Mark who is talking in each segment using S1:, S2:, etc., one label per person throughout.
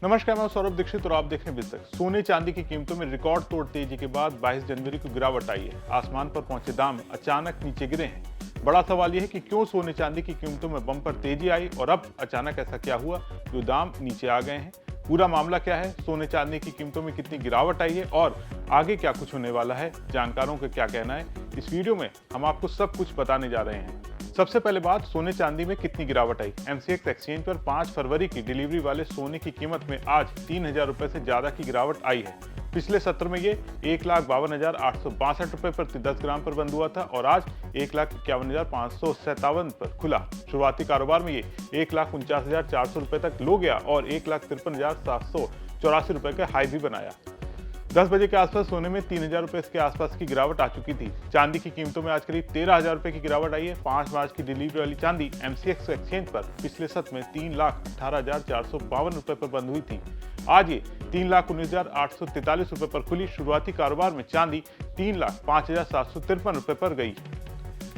S1: नमस्कार, मैं सौरभ दीक्षित और आप देख रहे हैं बिजनेस। सोने चांदी की कीमतों में रिकॉर्ड तोड़ तेजी के बाद 22 जनवरी को गिरावट आई है। आसमान पर पहुंचे दाम अचानक नीचे गिरे हैं। बड़ा सवाल यह है कि क्यों सोने चांदी की कीमतों में बम्पर तेजी आई और अब अचानक ऐसा क्या हुआ जो दाम नीचे आ गए हैं। पूरा मामला क्या है, सोने चांदी की कीमतों में कितनी गिरावट आई है और आगे क्या कुछ होने वाला है, जानकारों का क्या कहना है, इस वीडियो में हम आपको सब कुछ बताने जा रहे हैं। सबसे पहले बात, सोने चांदी में कितनी गिरावट आई। एमसीएक्स एक्सचेंज पर 5 फरवरी की डिलीवरी वाले सोने की कीमत में आज 3,000 रुपए से ज्यादा की गिरावट आई है। पिछले सत्र में ये 1,52,862 रुपए प्रति 10 ग्राम पर बंद हुआ था और आज 1,51,557 पर खुला। शुरुआती कारोबार में ये 1,49,400 रुपए तक लो गया और 1,53,784 रुपए का हाई भी बनाया। 10 बजे के आसपास सोने में 3,000 रुपए के आसपास की गिरावट आ चुकी थी। चांदी की कीमतों में आज करीब 13,000 रुपए की गिरावट आई है। 5 मार्च की डिलीवरी वाली चांदी एमसीएक्स एक्सचेंज पर पिछले सत्र में 3,18,452 रुपए पर बंद हुई थी। आज ये 3,19,843 रुपए पर खुली। शुरुआती कारोबार में चांदी 3,05,753 रुपए पर गई।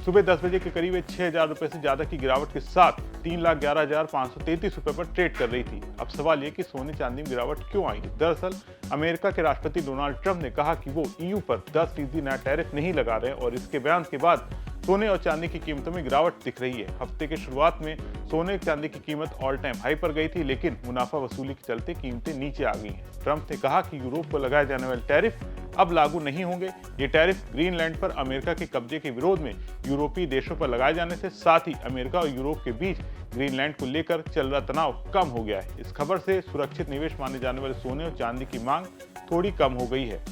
S1: सुबह 10 बजे के करीब 6,000 रुपए से ज्यादा की गिरावट के साथ 3,11,533 रुपए पर ट्रेड कर रही थी। अब सवाल ये कि सोने चांदी में गिरावट क्यों आई। दरअसल अमेरिका के राष्ट्रपति डोनाल्ड ट्रंप ने कहा कि वो ईयू पर 10% नया टैरिफ नहीं लगा रहे और इसके बयान के बाद सोने और चांदी की कीमतों में गिरावट दिख रही है। हफ्ते के शुरुआत में सोने चांदी की कीमत ऑल टाइम हाई पर गई थी, लेकिन मुनाफा वसूली के चलते कीमतें नीचे आ गई हैं। ट्रंप ने कहा कि यूरोप पर लगाए जाने वाले टैरिफ अब लागू नहीं होंगे। ये टैरिफ ग्रीनलैंड पर अमेरिका के कब्जे के विरोध में यूरोपीय देशों पर लगाए जाने से साथ ही अमेरिका और यूरोप के बीच ग्रीनलैंड को लेकर चल रहा तनाव कम हो गया है। इस खबर से सुरक्षित निवेश माने जाने वाले सोने और चांदी की मांग थोड़ी कम हो गई है।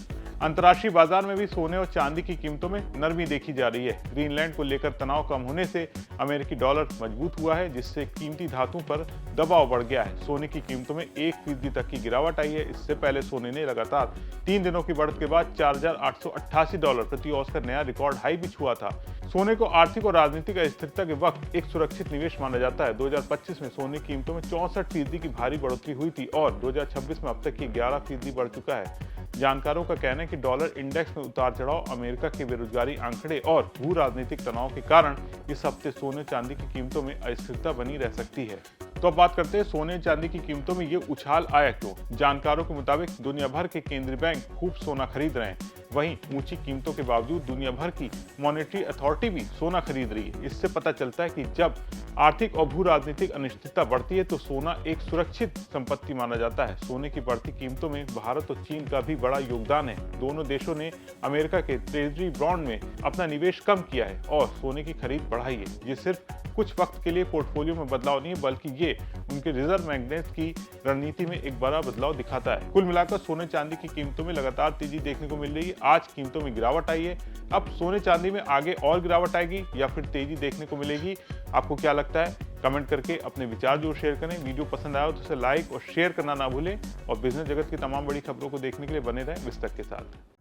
S1: अंतर्राष्ट्रीय बाजार में भी सोने और चांदी की कीमतों में नरमी देखी जा रही है। ग्रीनलैंड को लेकर तनाव कम होने से अमेरिकी डॉलर मजबूत हुआ है, जिससे कीमती धातुओं पर दबाव बढ़ गया है। सोने की कीमतों में 1% तक की गिरावट आई है। इससे पहले सोने ने लगातार 3 दिनों की बढ़त के बाद $4,888 प्रति औंस का नया रिकॉर्ड हाई भी छुआ था। सोने को आर्थिक और राजनीतिक अस्थिरता के वक्त एक सुरक्षित निवेश माना जाता है। 2025 में सोने की कीमतों में 64% की भारी बढ़ोतरी हुई थी और 2026 में अब तक ये 11% बढ़ चुका है। जानकारों का कहना है कि डॉलर इंडेक्स में उतार चढ़ाव, अमेरिका के बेरोजगारी आंकड़े और भू राजनीतिक तनाव के कारण इस हफ्ते सोने चांदी की कीमतों में अस्थिरता बनी रह सकती है। तो अब बात करते हैं सोने चांदी की कीमतों में ये उछाल आया क्यों। जानकारों के मुताबिक दुनिया भर के केंद्रीय बैंक खूब सोना खरीद रहे हैं। वहीं ऊंची कीमतों के बावजूद दुनिया भर की मॉनेटरी अथॉरिटी भी सोना खरीद रही है। इससे पता चलता है कि जब आर्थिक और भू राजनीतिक अनिश्चितता बढ़ती है तो सोना एक सुरक्षित संपत्ति माना जाता है। सोने की बढ़ती कीमतों में भारत और चीन का भी बड़ा योगदान है। दोनों देशों ने अमेरिका के ट्रेजरी बॉन्ड में अपना निवेश कम किया है और सोने की खरीद बढ़ाई है। ये सिर्फ कुछ वक्त के लिए पोर्टफोलियो में बदलाव नहीं है, बल्कि ये उनके रिजर्व मैग्नेट की रणनीति में एक बड़ा बदलाव दिखाता है। कुल मिलाकर सोने चांदी की कीमतों में लगातार तेजी देखने को मिल रही है। आज कीमतों में गिरावट आई है। अब सोने चांदी में आगे और गिरावट आएगी या फिर तेजी देखने को मिलेगी, आपको क्या लगता है? कमेंट करके अपने विचार जरूर शेयर करें। वीडियो पसंद आया हो तो उसे लाइक और शेयर करना ना भूलें और बिजनेस जगत की तमाम बड़ी खबरों को देखने के लिए बने रहें विस्तक के साथ।